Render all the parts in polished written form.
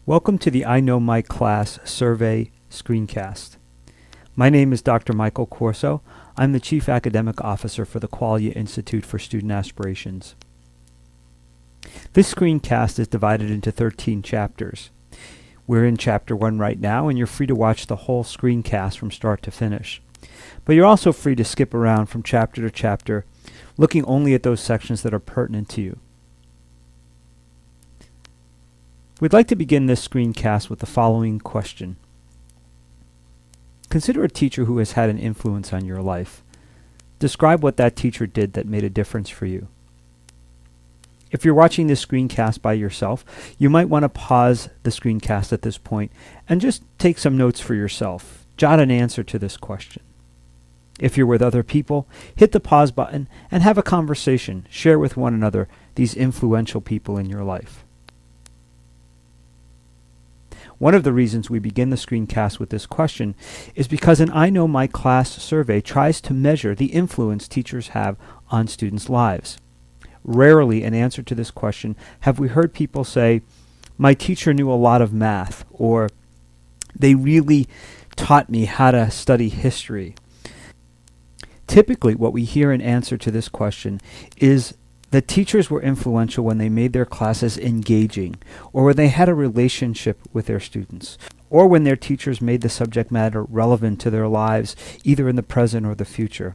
Welcome to the I Know My Class survey screencast. My name is Dr. Michael Corso. I'm the Chief Academic Officer for the Qualia Institute for Student Aspirations. This screencast is divided into 13 chapters. We're in Chapter 1 right now, and you're free to watch the whole screencast from start to finish. But you're also free to skip around from chapter to chapter, looking only at those sections that are pertinent to you. We'd like to begin this screencast with the following question. Consider a teacher who has had an influence on your life. Describe what that teacher did that made a difference for you. If you're watching this screencast by yourself, you might want to pause the screencast at this point and just take some notes for yourself. Jot an answer to this question. If you're with other people, hit the pause button and have a conversation. Share with one another these influential people in your life. One of the reasons we begin the screencast with this question is because an I Know My Class survey tries to measure the influence teachers have on students' lives. Rarely in answer to this question have we heard people say, "My teacher knew a lot of math," or "They really taught me how to study history." Typically, what we hear in answer to this question is that teachers were influential when they made their classes engaging, or when they had a relationship with their students, or when their teachers made the subject matter relevant to their lives, either in the present or the future,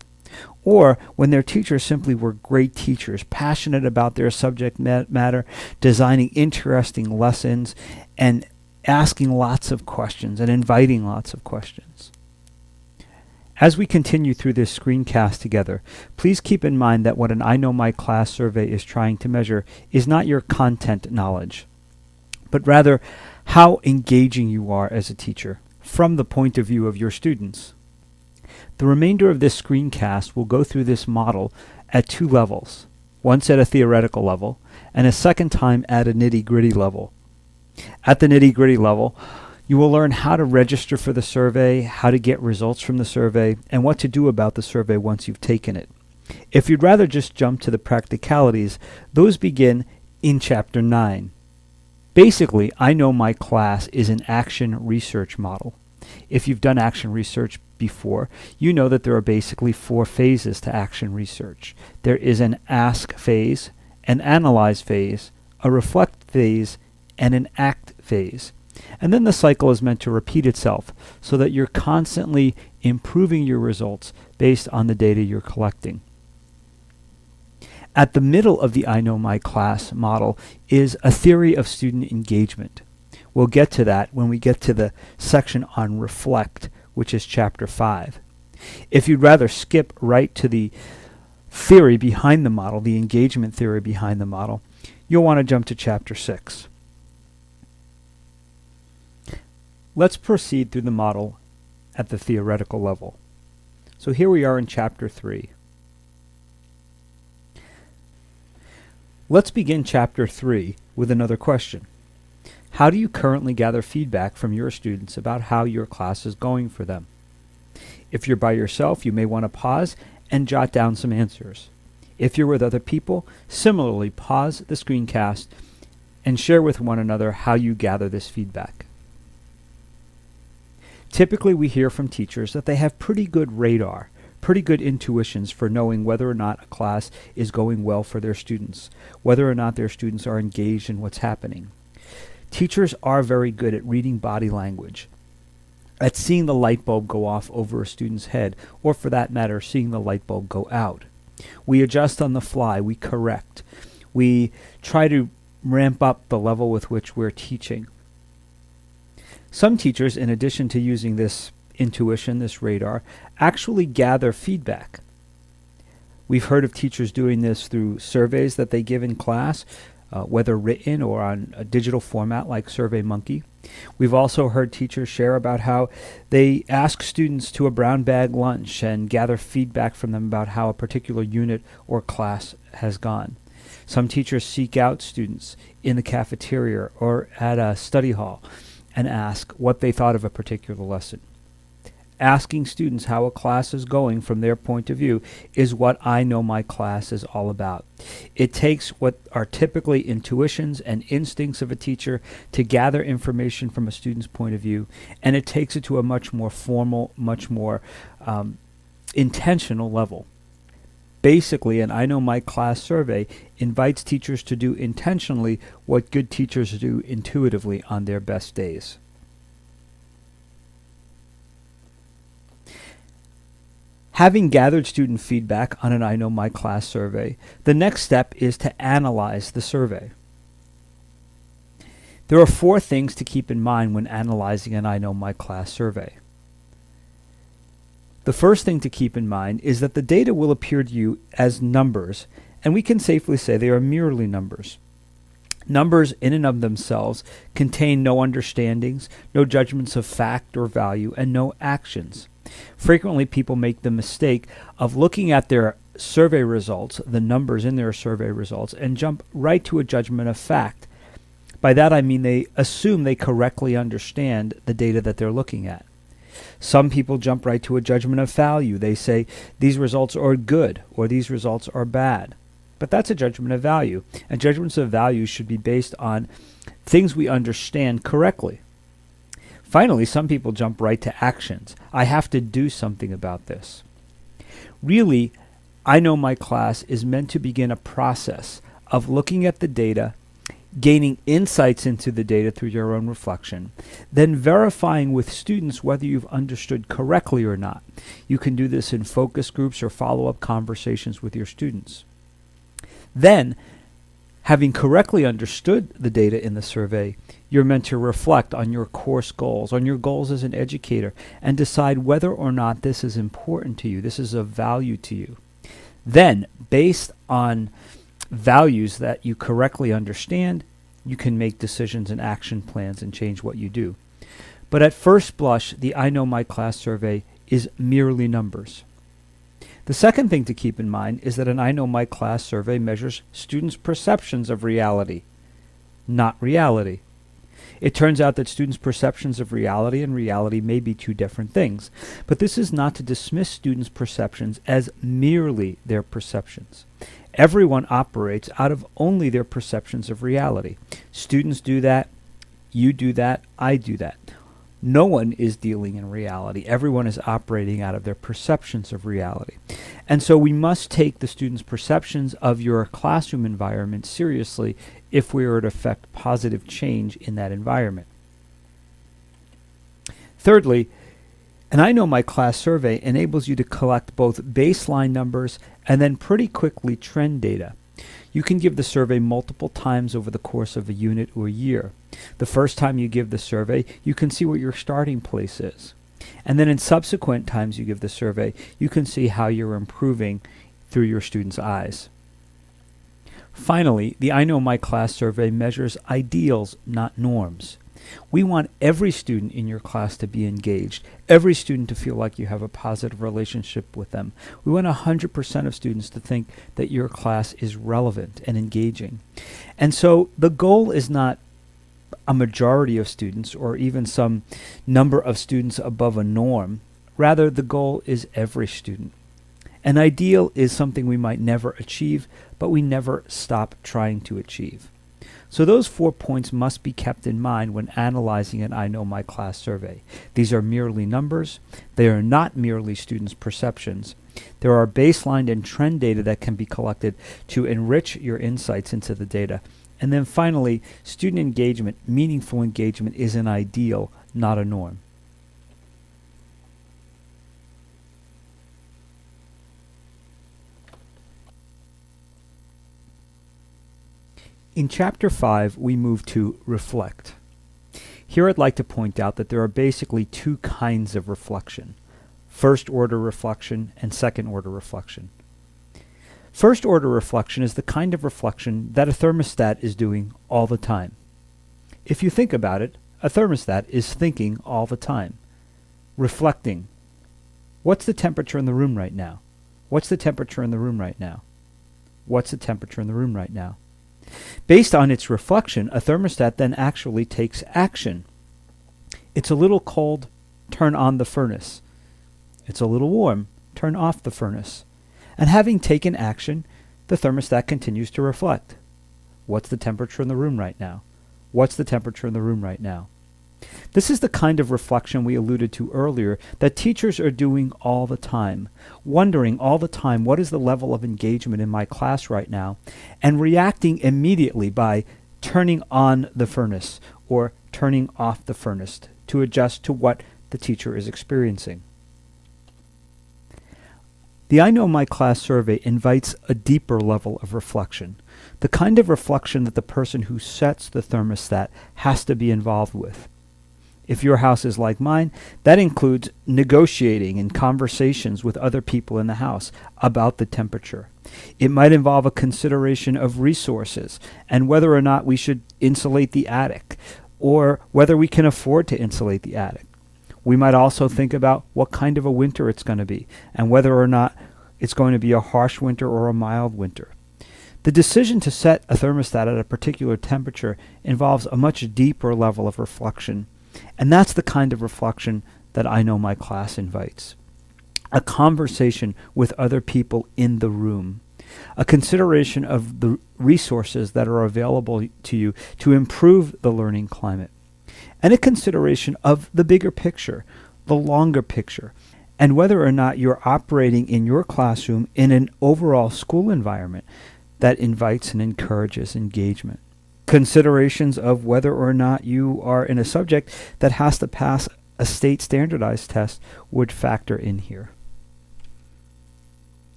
or when their teachers simply were great teachers, passionate about their subject matter, designing interesting lessons, and asking lots of questions and inviting lots of questions. As we continue through this screencast together, please keep in mind that what an I Know My Class survey is trying to measure is not your content knowledge, but rather how engaging you are as a teacher from the point of view of your students. The remainder of this screencast will go through this model at two levels, once at a theoretical level and a second time at a nitty-gritty level. At the nitty-gritty level, you will learn how to register for the survey, how to get results from the survey, and what to do about the survey once you've taken it. If you'd rather just jump to the practicalities, those begin in Chapter 9. Basically, I Know My Class is an action research model. If you've done action research before, you know that there are basically 4 phases to action research. There is an ask phase, an analyze phase, a reflect phase, and an act phase. And then the cycle is meant to repeat itself so that you're constantly improving your results based on the data you're collecting. At the middle of the I Know My Class model is a theory of student engagement. We'll get to that when we get to the section on reflect, which is Chapter 5. If you'd rather skip right to the theory behind the model, the engagement theory behind the model, you'll want to jump to Chapter 6. Let's proceed through the model at the theoretical level. So here we are in Chapter 3. Let's begin Chapter 3 with another question. How do you currently gather feedback from your students about how your class is going for them? If you're by yourself, you may want to pause and jot down some answers. If you're with other people, similarly pause the screencast and share with one another how you gather this feedback. Typically, we hear from teachers that they have pretty good radar, pretty good intuitions for knowing whether or not a class is going well for their students, whether or not their students are engaged in what's happening. Teachers are very good at reading body language, at seeing the light bulb go off over a student's head, or for that matter, seeing the light bulb go out. We adjust on the fly, we correct. We try to ramp up the level with which we're teaching. Some teachers, in addition to using this intuition, this radar, actually gather feedback. We've heard of teachers doing this through surveys that they give in class, whether written or on a digital format like SurveyMonkey. We've also heard teachers share about how they ask students to a brown bag lunch and gather feedback from them about how a particular unit or class has gone. Some teachers seek out students in the cafeteria or at a study hall and ask what they thought of a particular lesson. asking students how a class is going from their point of view is what I Know My Class is all about. It takes what are typically intuitions and instincts of a teacher to gather information from a student's point of view, and it takes it to a much more formal, much more intentional level. Basically, an I Know My Class survey invites teachers to do intentionally what good teachers do intuitively on their best days. Having gathered student feedback on an I Know My Class survey, the next step is to analyze the survey. There are 4 things to keep in mind when analyzing an I Know My Class survey. The first thing to keep in mind is that the data will appear to you as numbers, and we can safely say they are merely numbers. Numbers in and of themselves contain no understandings, no judgments of fact or value, and no actions. Frequently, people make the mistake of looking at their survey results, the numbers in their survey results, and jump right to a judgment of fact. By that I mean they assume they correctly understand the data that they're looking at. Some people jump right to a judgment of value. They say these results are good or these results are bad. But that's a judgment of value, and judgments of value should be based on things we understand correctly. Finally, some people jump right to actions. I have to do something about this. Really, I Know My Class is meant to begin a process of looking at the data, gaining insights into the data through your own reflection, then verifying with students whether you've understood correctly or not. You can do this in focus groups or follow-up conversations with your students. Then, having correctly understood the data in the survey, you're meant to reflect on your course goals, on your goals as an educator, and decide whether or not this is important to you, this is of value to you. Then, based on values that you correctly understand, you can make decisions and action plans and change what you do. But at first blush, the I Know My Class survey is merely numbers. The second thing to keep in mind is that an I Know My Class survey measures students' perceptions of reality, not reality. It turns out that students' perceptions of reality and reality may be 2 different things, but this is not to dismiss students' perceptions as merely their perceptions. Everyone operates out of only their perceptions of reality. Students do that, you do that, I do that. No one is dealing in reality. Everyone is operating out of their perceptions of reality. And so we must take the students' perceptions of your classroom environment seriously if we are to affect positive change in that environment. Thirdly, an I Know My Class survey enables you to collect both baseline numbers and then pretty quickly trend data. You can give the survey multiple times over the course of a unit or year. The first time you give the survey, you can see what your starting place is. And then in subsequent times you give the survey, you can see how you're improving through your students' eyes. Finally, the I Know My Class survey measures ideals, not norms. We want every student in your class to be engaged, every student to feel like you have a positive relationship with them. We want 100% of students to think that your class is relevant and engaging. And so the goal is not a majority of students or even some number of students above a norm. Rather, the goal is every student. An ideal is something we might never achieve, but we never stop trying to achieve. So those 4 points must be kept in mind when analyzing an I Know My Class survey. These are merely numbers. They are not merely students' perceptions. There are baseline and trend data that can be collected to enrich your insights into the data. And then finally, student engagement, meaningful engagement, is an ideal, not a norm. In Chapter 5, we move to reflect. Here I'd like to point out that there are basically 2 kinds of reflection: first-order reflection and second-order reflection. First-order reflection is the kind of reflection that a thermostat is doing all the time. If you think about it, a thermostat is thinking all the time, reflecting. What's the temperature in the room right now? What's the temperature in the room right now? What's the temperature in the room right now? Based on its reflection, a thermostat then actually takes action. It's a little cold, turn on the furnace. It's a little warm. Turn off the furnace. And having taken action, the thermostat continues to reflect. What's the temperature in the room right now? What's the temperature in the room right now? This is the kind of reflection we alluded to earlier that teachers are doing all the time, wondering all the time what is the level of engagement in my class right now, and reacting immediately by turning on the furnace or turning off the furnace to adjust to what the teacher is experiencing. The iKnow My Class survey invites a deeper level of reflection, the kind of reflection that the person who sets the thermostat has to be involved with. If your house is like mine, that includes negotiating and conversations with other people in the house about the temperature. It might involve a consideration of resources and whether or not we should insulate the attic, or whether we can afford to insulate the attic. We might also think about what kind of a winter it's going to be and whether or not it's going to be a harsh winter or a mild winter. The decision to set a thermostat at a particular temperature involves a much deeper level of reflection, and that's the kind of reflection that iKnow My Class invites. A conversation with other people in the room, a consideration of the resources that are available to you to improve the learning climate, and a consideration of the bigger picture, the longer picture, and whether or not you're operating in your classroom in an overall school environment that invites and encourages engagement. Considerations of whether or not you are in a subject that has to pass a state standardized test would factor in here.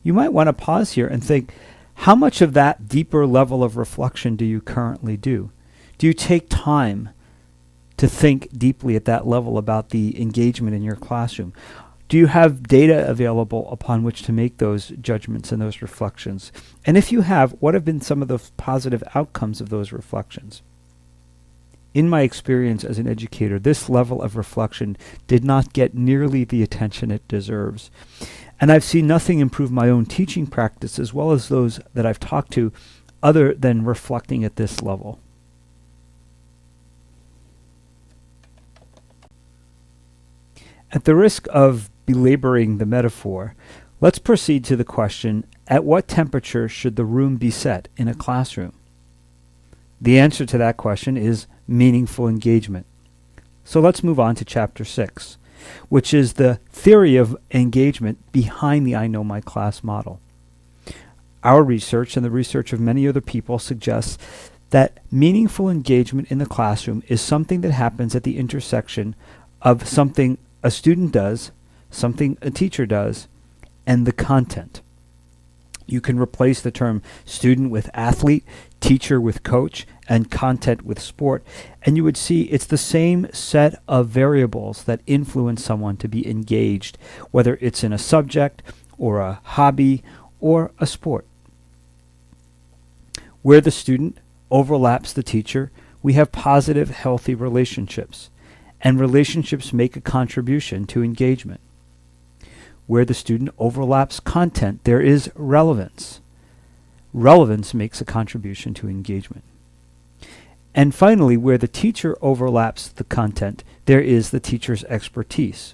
You might want to pause here and think, how much of that deeper level of reflection do you currently do? Do you take time to think deeply at that level about the engagement in your classroom? Do you have data available upon which to make those judgments and those reflections? And if you have, what have been some of the positive outcomes of those reflections? In my experience as an educator, this level of reflection did not get nearly the attention it deserves. And I've seen nothing improve my own teaching practice as well as those that I've talked to other than reflecting at this level. At the risk of belaboring the metaphor, let's proceed to the question, at what temperature should the room be set in a classroom? The answer to that question is meaningful engagement. So let's move on to Chapter 6, which is the theory of engagement behind the iKnow My Class model. Our research and the research of many other people suggests that meaningful engagement in the classroom is something that happens at the intersection of something a student does, something a teacher does, and the content. You can replace the term student with athlete, teacher with coach, and content with sport, and you would see it's the same set of variables that influence someone to be engaged, whether it's in a subject or a hobby or a sport. Where the student overlaps the teacher, we have positive, healthy relationships, and relationships make a contribution to engagement. Where the student overlaps content, there is relevance. Relevance makes a contribution to engagement. And finally, where the teacher overlaps the content, there is the teacher's expertise.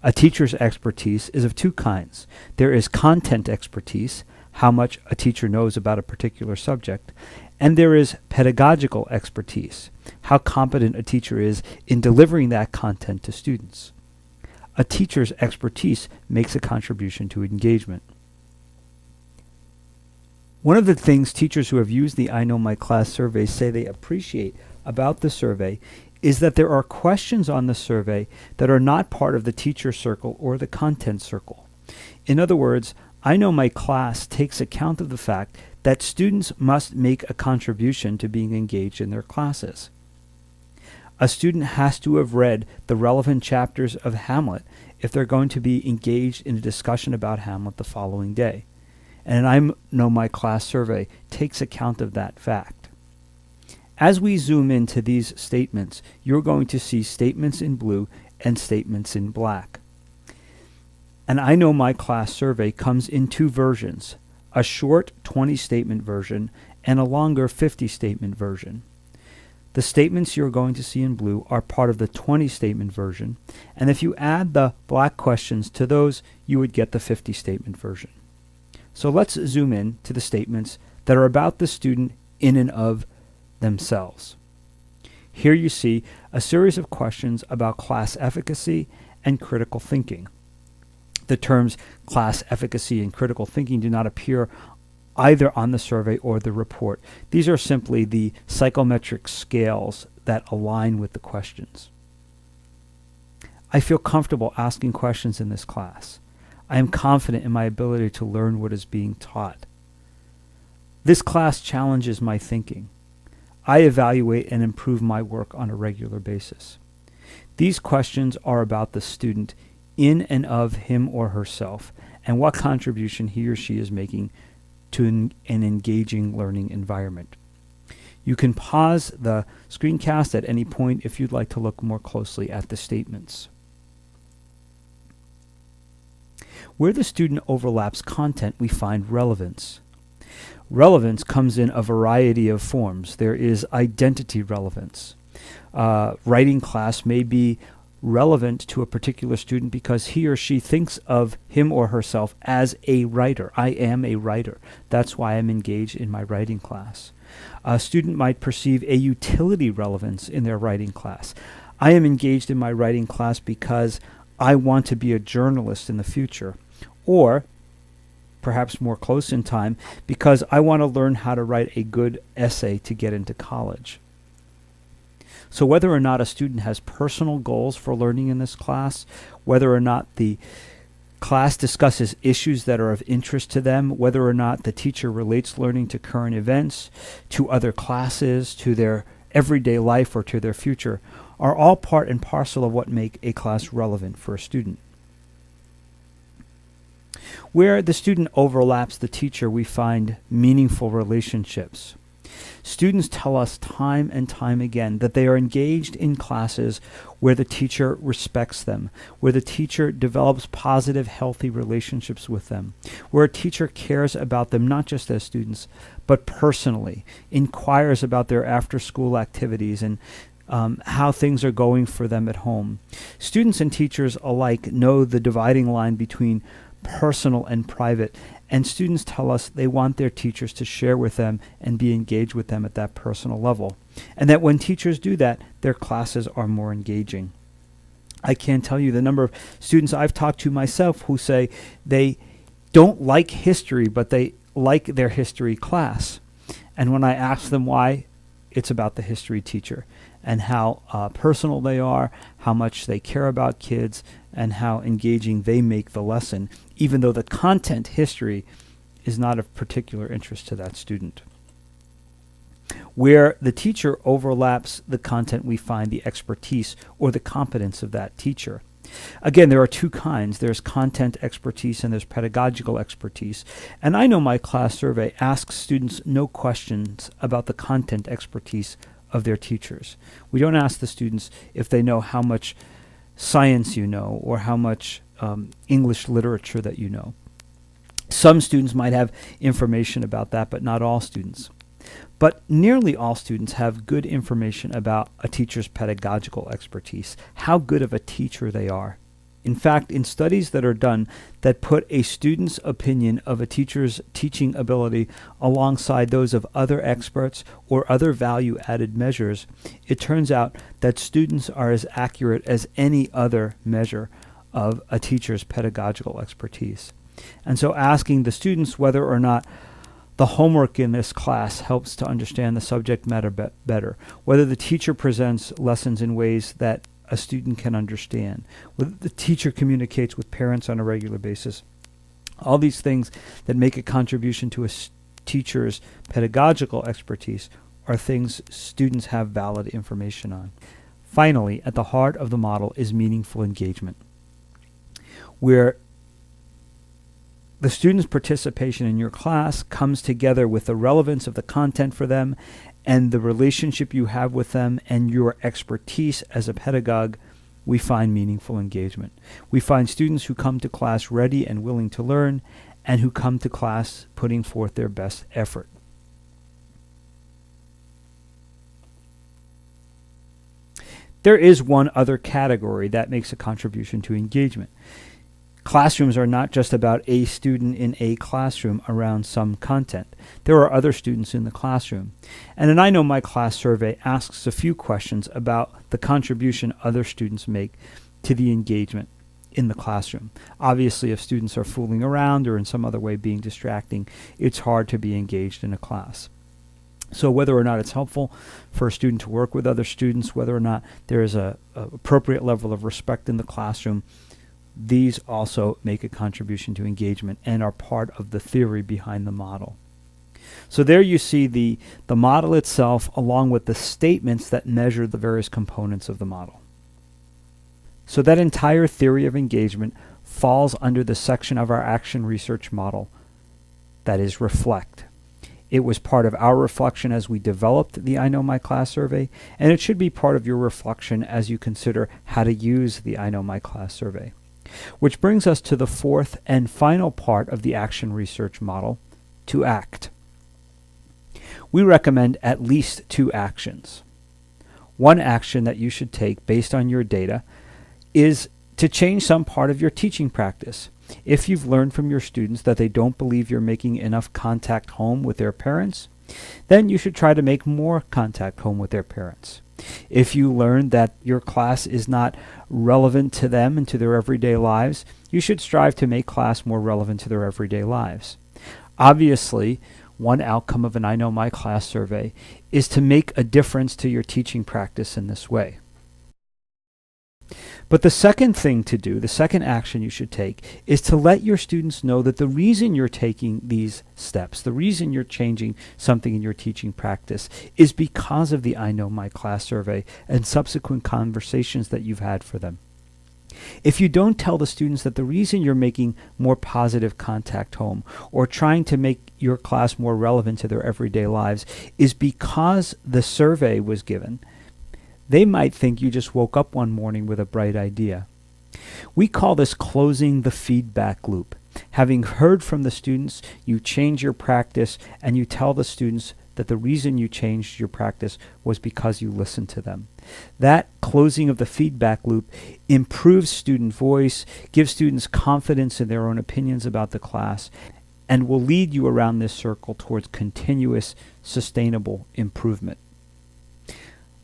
A teacher's expertise is of two kinds. There is content expertise, how much a teacher knows about a particular subject, and there is pedagogical expertise, how competent a teacher is in delivering that content to students. A teacher's expertise makes a contribution to engagement. One of the things teachers who have used the iKnow My Class survey say they appreciate about the survey is that there are questions on the survey that are not part of the teacher circle or the content circle. In other words, iKnow My Class takes account of the fact that students must make a contribution to being engaged in their classes. A student has to have read the relevant chapters of Hamlet if they're going to be engaged in a discussion about Hamlet the following day. And an iKnow My Class survey takes account of that fact. As we zoom into these statements, you're going to see statements in blue and statements in black. An iKnow My Class survey comes in two versions, a short 20-statement version and a longer 50-statement version. The statements you're going to see in blue are part of the 20-statement version, and if you add the black questions to those, you would get the 50-statement version. So let's zoom in to the statements that are about the student in and of themselves. Here you see a series of questions about class efficacy and critical thinking. The terms class efficacy and critical thinking do not appear either on the survey or the report. These are simply the psychometric scales that align with the questions. I feel comfortable asking questions in this class. I am confident in my ability to learn what is being taught. This class challenges my thinking. I evaluate and improve my work on a regular basis. These questions are about the student in and of him or herself and what contribution he or she is making to an engaging learning environment. You can pause the screencast at any point if you'd like to look more closely at the statements. Where the student overlaps content, we find relevance. Relevance comes in a variety of forms. There is identity relevance. Writing class may be relevant to a particular student because he or she thinks of him or herself as a writer. I am a writer. That's why I'm engaged in my writing class. A student might perceive a utility relevance in their writing class. I am engaged in my writing class because I want to be a journalist in the future. Or, perhaps more close in time, because I want to learn how to write a good essay to get into college. So whether or not a student has personal goals for learning in this class, whether or not the class discusses issues that are of interest to them, whether or not the teacher relates learning to current events, to other classes, to their everyday life, or to their future, are all part and parcel of what make a class relevant for a student. Where the student overlaps the teacher, we find meaningful relationships. Students tell us time and time again that they are engaged in classes where the teacher respects them, where the teacher develops positive, healthy relationships with them, where a teacher cares about them not just as students, but personally, inquires about their after-school activities and how things are going for them at home. Students and teachers alike know the dividing line between personal and private, and students tell us they want their teachers to share with them and be engaged with them at that personal level, and that when teachers do that, their classes are more engaging. I can't tell you the number of students I've talked to myself who say they don't like history, but they like their history class. And when I ask them why, it's about the history teacher and how personal they are, how much they care about kids, and how engaging they make the lesson, even though the content, history, is not of particular interest to that student. Where the teacher overlaps the content, we find the expertise or the competence of that teacher. Again, there are two kinds. There's content expertise and there's pedagogical expertise. And I know my class survey asks students no questions about the content expertise of their teachers. We don't ask the students if they know how much science you know or how much English literature that you know. Some students might have information about that, but not all students. But nearly all students have good information about a teacher's pedagogical expertise, how good of a teacher they are. In fact, in studies that are done that put a student's opinion of a teacher's teaching ability alongside those of other experts or other value-added measures, it turns out that students are as accurate as any other measure of a teacher's pedagogical expertise. And so asking the students whether or not the homework in this class helps to understand the subject matter better, whether the teacher presents lessons in ways that a student can understand, whether the teacher communicates with parents on a regular basis. All these things that make a contribution to a teacher's pedagogical expertise are things students have valid information on. Finally, at the heart of the model is meaningful engagement, where the student's participation in your class comes together with the relevance of the content for them and the relationship you have with them and your expertise as a pedagogue. We find meaningful engagement. We find students who come to class ready and willing to learn and who come to class putting forth their best effort. There is one other category that makes a contribution to engagement. Classrooms are not just about a student in a classroom around some content. There are other students in the classroom. And an iKnow My Class survey asks a few questions about the contribution other students make to the engagement in the classroom. Obviously, if students are fooling around or in some other way being distracting, it's hard to be engaged in a class. So whether or not it's helpful for a student to work with other students, whether or not there is a appropriate level of respect in the classroom, these also make a contribution to engagement and are part of the theory behind the model. So there you see the model itself along with the statements that measure the various components of the model. So that entire theory of engagement falls under the section of our action research model that is reflect. It was part of our reflection as we developed the iKnow My Class survey, and it should be part of your reflection as you consider how to use the iKnow My Class survey. Which brings us to the fourth and final part of the action research model, to act. We recommend at least 2 actions. One action that you should take based on your data is to change some part of your teaching practice. If you've learned from your students that they don't believe you're making enough contact home with their parents, then you should try to make more contact home with their parents. If you learn that your class is not relevant to them and to their everyday lives, you should strive to make class more relevant to their everyday lives. Obviously, one outcome of an iKnow My Class survey is to make a difference to your teaching practice in this way. But the second thing to do, the second action you should take, is to let your students know that the reason you're taking these steps, the reason you're changing something in your teaching practice, is because of the iKnow My Class survey and subsequent conversations that you've had for them. If you don't tell the students that the reason you're making more positive contact home or trying to make your class more relevant to their everyday lives is because the survey was given, they might think you just woke up one morning with a bright idea. We call this closing the feedback loop. Having heard from the students, you change your practice and you tell the students that the reason you changed your practice was because you listened to them. That closing of the feedback loop improves student voice, gives students confidence in their own opinions about the class, and will lead you around this circle towards continuous, sustainable improvement.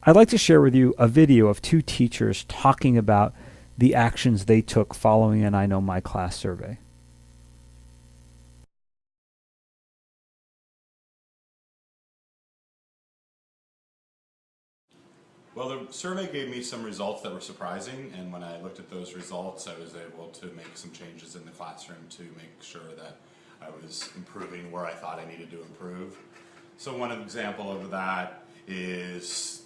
I'd like to share with you a video of 2 teachers talking about the actions they took following an iKnow My Class survey. Well, the survey gave me some results that were surprising, and when I looked at those results, I was able to make some changes in the classroom to make sure that I was improving where I thought I needed to improve. So one example of that is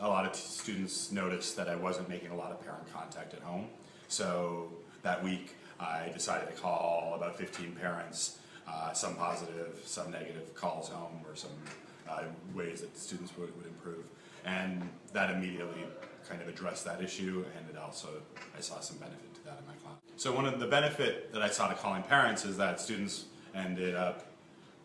a lot of students noticed that I wasn't making a lot of parent contact at home. So that week I decided to call about 15 parents, some positive, some negative calls home, or some ways that students would improve. And that immediately kind of addressed that issue, and it also, I saw some benefit to that in my class. So one of the benefit that I saw to calling parents is that students ended up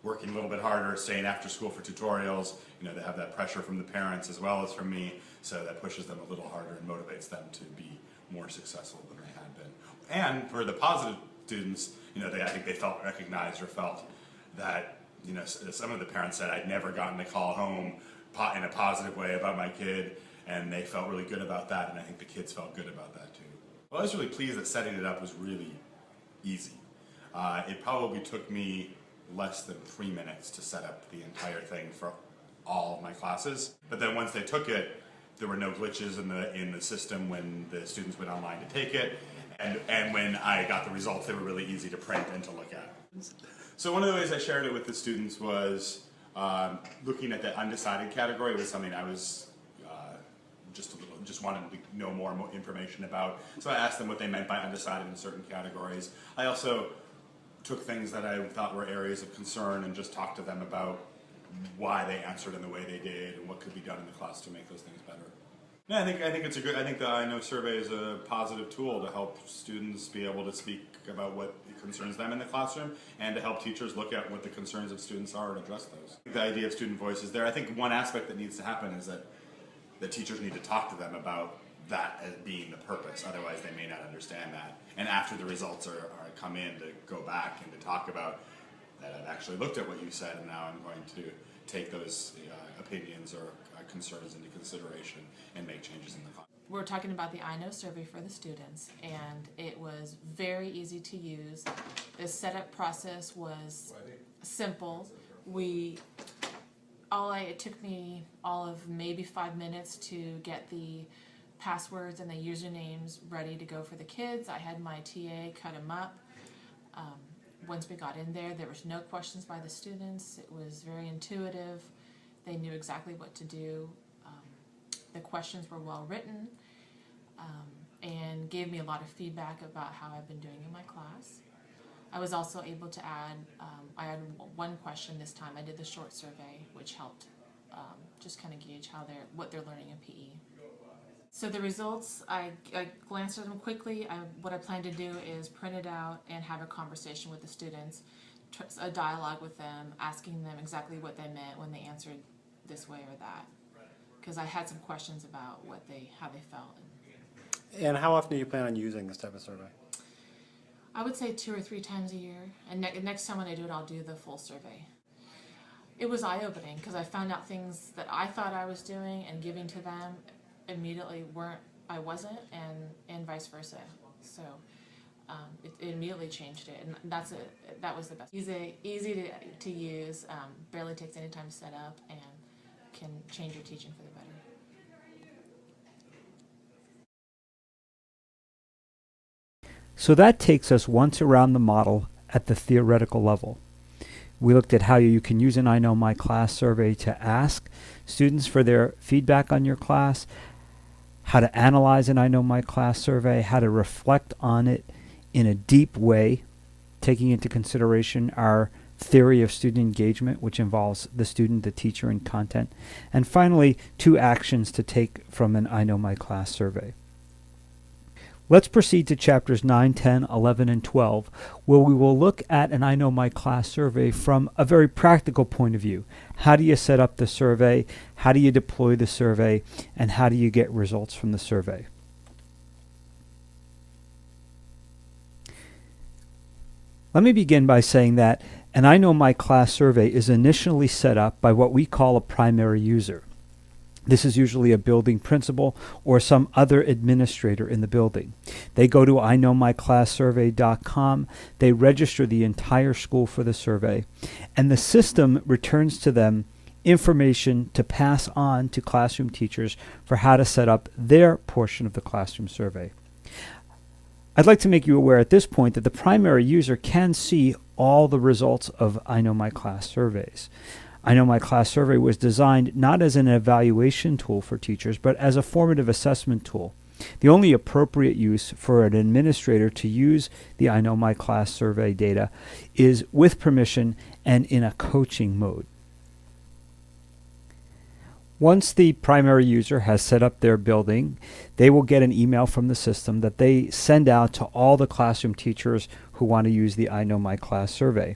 working a little bit harder, staying after school for tutorials. You know, they have that pressure from the parents as well as from me, so that pushes them a little harder and motivates them to be more successful than they had been. And for the positive students, you know, I think they felt recognized or felt that, you know, some of the parents said I'd never gotten a call home in a positive way about my kid, and they felt really good about that, and I think the kids felt good about that too. Well, I was really pleased that setting it up was really easy. It probably took me less than 3 minutes to set up the entire thing for all of my classes. But then once they took it, there were no glitches in the system when the students went online to take it, and when I got the results, they were really easy to print and to look at. So one of the ways I shared it with the students was looking at the undecided category. It was something I was just wanted to know more information about. So I asked them what they meant by undecided in certain categories. I also took things that I thought were areas of concern and just talked to them about why they answered in the way they did and what could be done in the class to make those things better. Yeah, I think it's a good. I think the iKnow survey is a positive tool to help students be able to speak about what concerns them in the classroom, and to help teachers look at what the concerns of students are and address those. The idea of student voice is there. I think one aspect that needs to happen is that the teachers need to talk to them about that as being the purpose. Otherwise, they may not understand that. And after the results are come in, to go back and to talk about that I've actually looked at what you said, and now I'm going to take those opinions or concerns into consideration and make changes in the class. We're talking about the iKnow survey for the students, and it was very easy to use. The setup process was simple. It took me all of maybe 5 minutes to get the passwords and the usernames ready to go for the kids. I had my TA cut them up. Once we got in there was no questions by the students. It was very intuitive. They knew exactly what to do. The questions were well written, and gave me a lot of feedback about how I've been doing in my class. I was also able to add, I had one question this time. I did the short survey, which helped just kind of gauge what they're learning in PE. So the results, I glanced at them quickly. What I plan to do is print it out and have a conversation with the students, a dialogue with them, asking them exactly what they meant when they answered this way or that. Because I had some questions about how they felt. And how often do you plan on using this type of survey? I would say 2 or 3 times a year. And next time when I do it, I'll do the full survey. It was eye-opening because I found out things that I thought I was doing and giving to them immediately I wasn't, and vice versa. So it immediately changed it, and that was the best. Easy to use, barely takes any time to set up, and can change your teaching for the better. So that takes us once around the model at the theoretical level. We looked at how you can use an iKnow My Class survey to ask students for their feedback on your class, how to analyze an iKnow My Class survey, how to reflect on it in a deep way, taking into consideration our theory of student engagement, which involves the student, the teacher, and content. And finally, 2 actions to take from an iKnow My Class survey. Let's proceed to chapters 9, 10, 11, and 12, where we will look at an iKnow My Class survey from a very practical point of view. How do you set up the survey? How do you deploy the survey? And how do you get results from the survey? Let me begin by saying that an iKnow My Class survey is initially set up by what we call a primary user. This is usually a building principal or some other administrator in the building. They go to iknowmyclasssurvey.com, they register the entire school for the survey, and the system returns to them information to pass on to classroom teachers for how to set up their portion of the classroom survey. I'd like to make you aware at this point that the primary user can see all the results of iKnow My Class surveys. iKnow My Class survey was designed not as an evaluation tool for teachers, but as a formative assessment tool. The only appropriate use for an administrator to use the iKnow My Class survey data is with permission and in a coaching mode. Once the primary user has set up their building, they will get an email from the system that they send out to all the classroom teachers who want to use the iKnow My Class survey.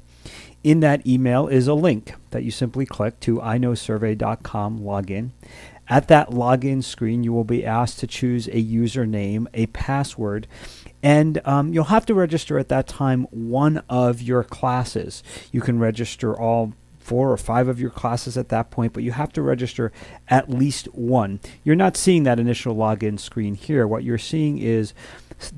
In that email is a link that you simply click to iknowsurvey.com login. At that login screen, you will be asked to choose a username, a password, and you'll have to register at that time one of your classes. You can register all 4 or 5 of your classes at that point, but you have to register at least one. You're not seeing that initial login screen here. What you're seeing is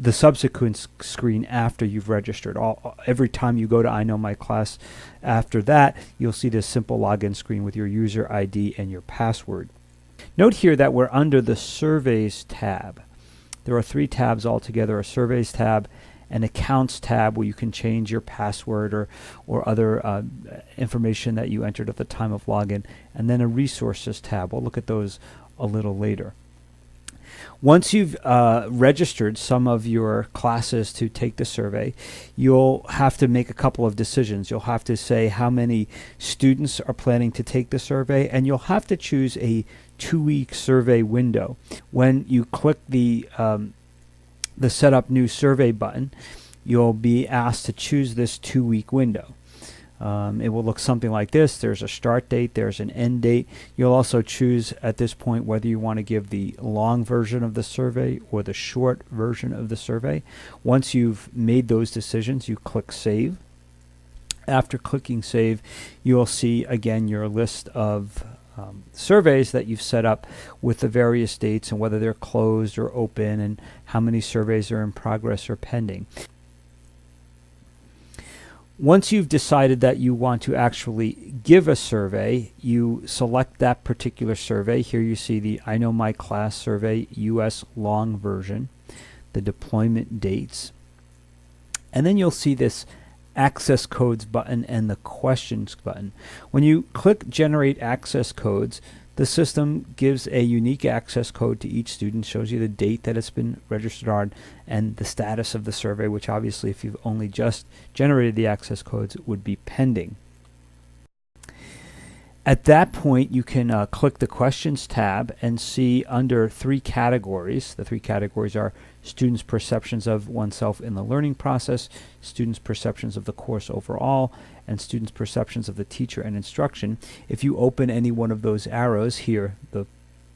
the subsequent screen after you've registered. Every time you go to iKnow My Class after that, you'll see this simple login screen with your user ID and your password. Note here that we're under the Surveys tab. There are 3 tabs altogether: a Surveys tab, an Accounts tab where you can change your password or other information that you entered at the time of login, and then a Resources tab. We'll look at those a little later. Once you've registered some of your classes to take the survey, you'll have to make a couple of decisions. You'll have to say how many students are planning to take the survey, and you'll have to choose a 2-week survey window. When you click the Set Up New Survey button, you'll be asked to choose this 2-week window. It will look something like this. There's a start date, there's an end date. You'll also choose at this point whether you want to give the long version of the survey or the short version of the survey. Once you've made those decisions, you click Save. After clicking Save, you'll see again your list of surveys that you've set up with the various dates and whether they're closed or open and how many surveys are in progress or pending. Once you've decided that you want to actually give a survey, you select that particular survey. Here you see the iKnow My Class Survey US long version, the deployment dates, and then you'll see this access codes button and the questions button. When you click generate access codes, the system gives a unique access code to each student, shows you the date that it's been registered on and the status of the survey, which obviously if you've only just generated the access codes would be pending. At that point, you can click the Questions tab and see under 3 categories. The 3 categories are students' perceptions of oneself in the learning process, students' perceptions of the course overall, and students' perceptions of the teacher and instruction. If you open any one of those arrows here, the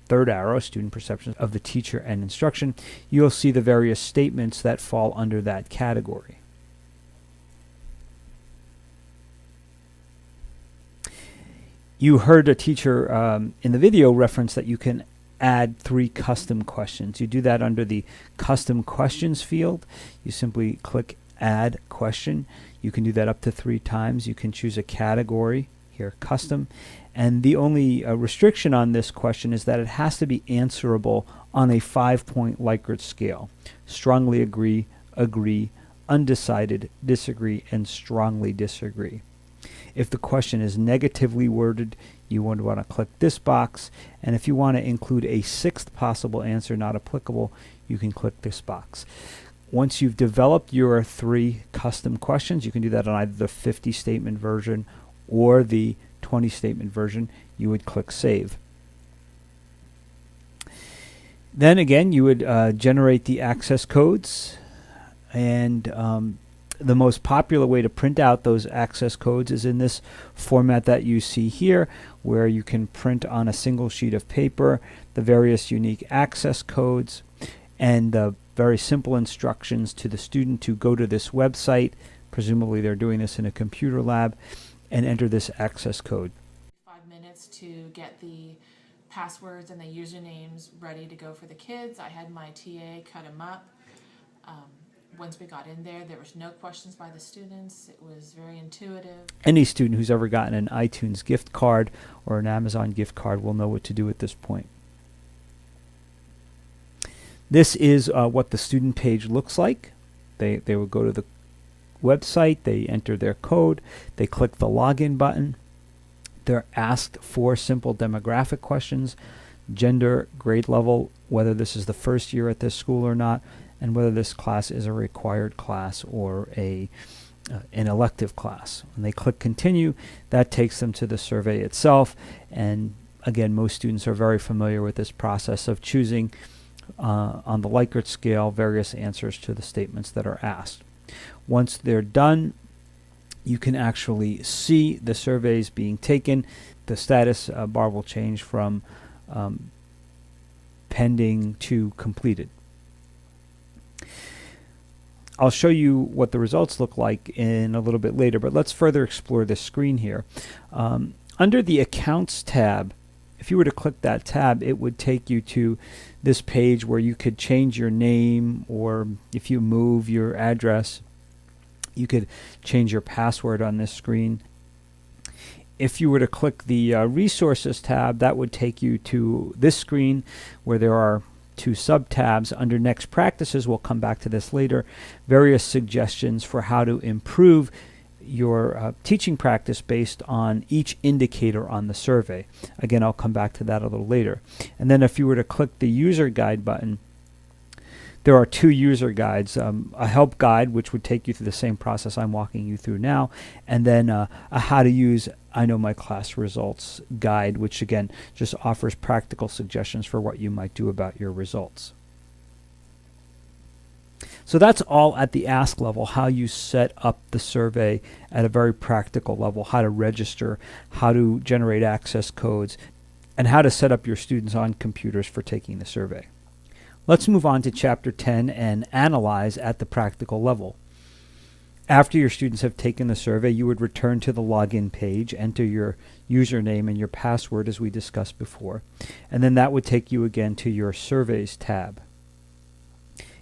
3rd arrow, student perceptions of the teacher and instruction, you'll see the various statements that fall under that category. You heard a teacher in the video reference that you can add 3 custom questions. You do that under the Custom Questions field. You simply click Add Question. You can do that up to 3 times. You can choose a category, here Custom, and the only restriction on this question is that it has to be answerable on a 5-point Likert scale. Strongly agree, agree, undecided, disagree, and strongly disagree. If the question is negatively worded, you would want to click this box, and if you want to include a 6th possible answer not applicable, you can click this box. Once you've developed your 3 custom questions, you can do that on either the 50 statement version or the 20 statement version. You would click Save. Then again, you would generate the access codes, and the most popular way to print out those access codes is in this format that you see here, where you can print on a single sheet of paper the various unique access codes and the very simple instructions to the student to go to this website. Presumably they're doing this in a computer lab, and enter this access code. 5 minutes to get the passwords and the usernames ready to go for the kids. I had my TA cut them up. Once we got in there, there was no questions by the students. It was very intuitive. Any student who's ever gotten an iTunes gift card or an Amazon gift card will know what to do at this point. This is what the student page looks like. They will go to the website, they enter their code, they click the login button. They're asked 4 simple demographic questions: gender, grade level, whether this is the first year at this school or not, and whether this class is a required class or an elective class. When they click continue, that takes them to the survey itself. And again, most students are very familiar with this process of choosing on the Likert scale various answers to the statements that are asked. Once they're done, you can actually see the surveys being taken. The status bar will change from pending to completed. I'll show you what the results look like in a little bit later, but let's further explore this screen here. Under the Accounts tab, if you were to click that tab, it would take you to this page where you could change your name, or if you move your address, you could change your password on this screen. If you were to click the Resources tab, that would take you to this screen where there are 2 sub-tabs. Under Next Practices, we'll come back to this later, various suggestions for how to improve your teaching practice based on each indicator on the survey. Again, I'll come back to that a little later. And then if you were to click the User Guide button, there are 2 user guides, a help guide, which would take you through the same process I'm walking you through now, and then a how to use iKnow My Class results guide, which again just offers practical suggestions for what you might do about your results. So that's all at the ask level, how you set up the survey at a very practical level, how to register, how to generate access codes, and how to set up your students on computers for taking the survey. Let's move on to Chapter 10 and analyze at the practical level. After your students have taken the survey, you would return to the login page, enter your username and your password as we discussed before, and then that would take you again to your Surveys tab.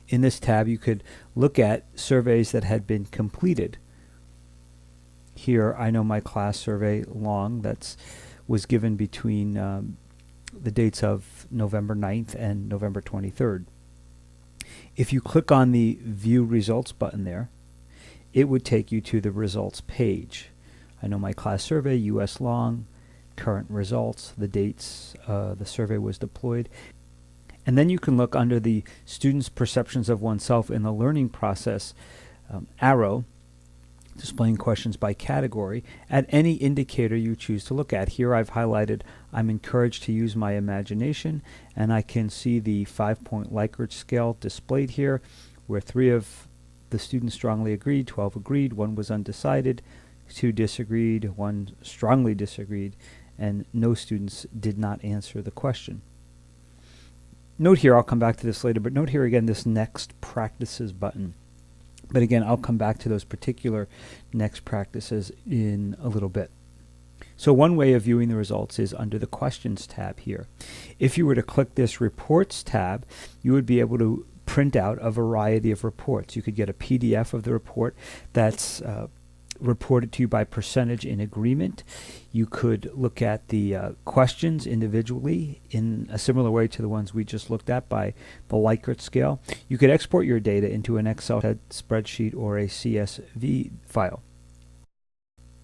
In this tab, you could look at surveys that had been completed. Here, I know my class survey long, was given between the dates of November 9th and November 23rd. If you click on the View Results button there, it would take you to the results page. I know my class survey, US long, current results, the dates the survey was deployed. And then you can look under the student's perceptions of oneself in the learning process arrow, displaying questions by category, at any indicator you choose to look at. Here I've highlighted I'm encouraged to use my imagination, and I can see the 5-point Likert scale displayed here, where 3 of the students strongly agreed, 12 agreed, 1 was undecided, 2 disagreed, 1 strongly disagreed, and no students did not answer the question. Note here, I'll come back to this later, but note here again this Next Practices button. But again, I'll come back to those particular next practices in a little bit. So one way of viewing the results is under the Questions tab here. If you were to click this Reports tab, you would be able to print out a variety of reports. You could get a PDF of the report that's reported to you by percentage in agreement. You could look at the questions individually in a similar way to the ones we just looked at by the Likert scale. You could export your data into an Excel spreadsheet or a CSV file.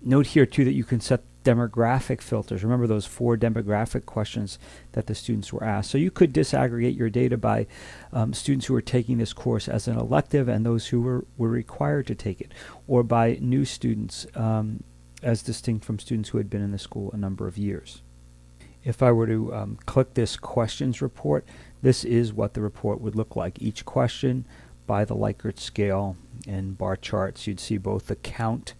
Note here too that you can set demographic filters. Remember those 4 demographic questions that the students were asked. So you could disaggregate your data by students who are taking this course as an elective and those who were required to take it, or by new students as distinct from students who had been in the school a number of years. If I were to click this questions report, this is what the report would look like. Each question by the Likert scale and bar charts. You'd see both the count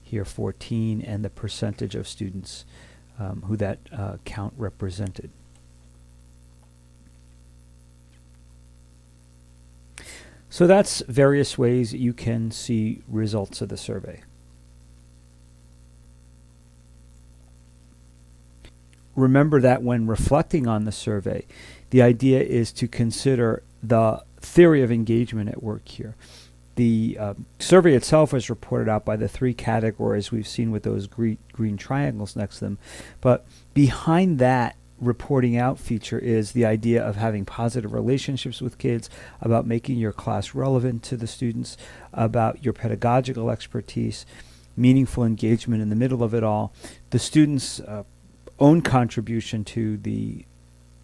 here 14 and the percentage of students who that count represented. So that's various ways you can see results of the survey. Remember that when reflecting on the survey, the idea is to consider the theory of engagement at work here. The survey itself is reported out by the 3 categories we've seen with those green triangles next to them. But behind that reporting out feature is the idea of having positive relationships with kids, about making your class relevant to the students, about your pedagogical expertise, meaningful engagement in the middle of it all, the students' own contribution to the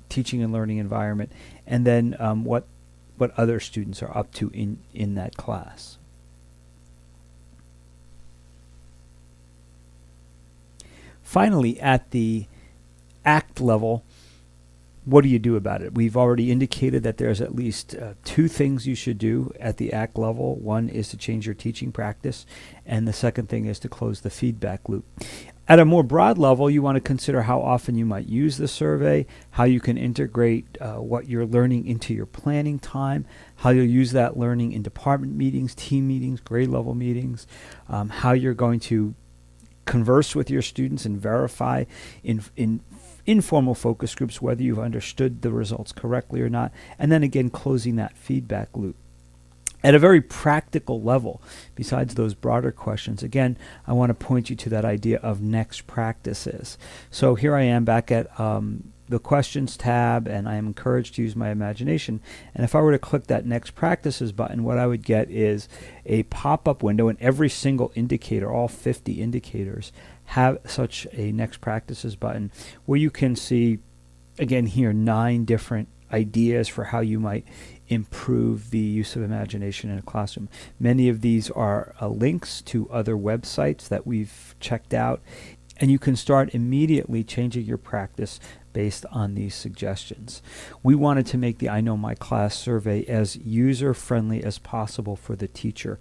teaching and learning environment, and then what other students are up to in that class. Finally, at the ACT level, what do you do about it? We've already indicated that there's at least 2 things you should do at the ACT level. One is to change your teaching practice, and the second thing is to close the feedback loop. At a more broad level, you want to consider how often you might use the survey, how you can integrate what you're learning into your planning time, how you'll use that learning in department meetings, team meetings, grade level meetings, how you're going to converse with your students and verify in informal focus groups whether you've understood the results correctly or not, and then again closing that feedback loop. At a very practical level, besides those broader questions, again, I want to point you to that idea of next practices. So here I am back at the questions tab, and I am encouraged to use my imagination. And if I were to click that next practices button, what I would get is a pop-up window, and every single indicator, all 50 indicators, have such a next practices button where you can see, again here, 9 different ideas for how you might improve the use of imagination in a classroom. Many of these are links to other websites that we've checked out, and you can start immediately changing your practice based on these suggestions. We wanted to make the I Know My Class survey as user-friendly as possible for the teacher.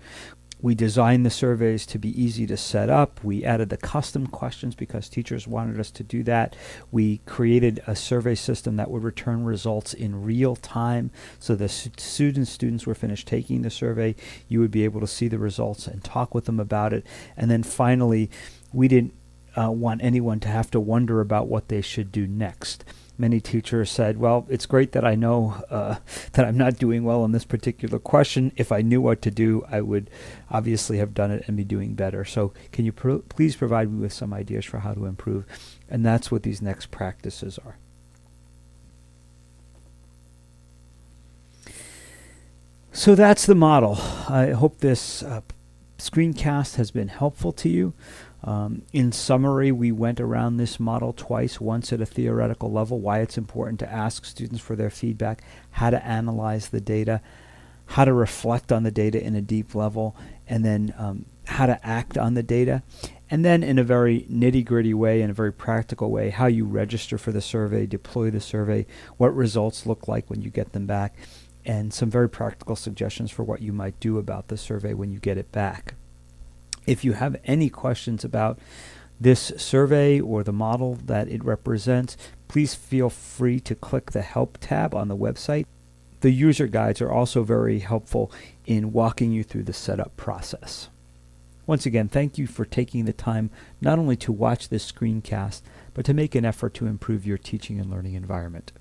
We designed the surveys to be easy to set up. We added the custom questions because teachers wanted us to do that. We created a survey system that would return results in real time, so the students were finished taking the survey, you would be able to see the results and talk with them about it. And then finally, we didn't want anyone to have to wonder about what they should do next. Many teachers said, well, it's great that I know that I'm not doing well on this particular question. If I knew what to do, I would obviously have done it and be doing better. So can you please provide me with some ideas for how to improve? And that's what these next practices are. So that's the model. I hope this screencast has been helpful to you. In summary, we went around this model twice, once at a theoretical level, why it's important to ask students for their feedback, how to analyze the data, how to reflect on the data in a deep level, and then how to act on the data. And then in a very nitty-gritty way, in a very practical way, how you register for the survey, deploy the survey, what results look like when you get them back, and some very practical suggestions for what you might do about the survey when you get it back. If you have any questions about this survey or the model that it represents, please feel free to click the Help tab on the website. The user guides are also very helpful in walking you through the setup process. Once again, thank you for taking the time not only to watch this screencast, but to make an effort to improve your teaching and learning environment.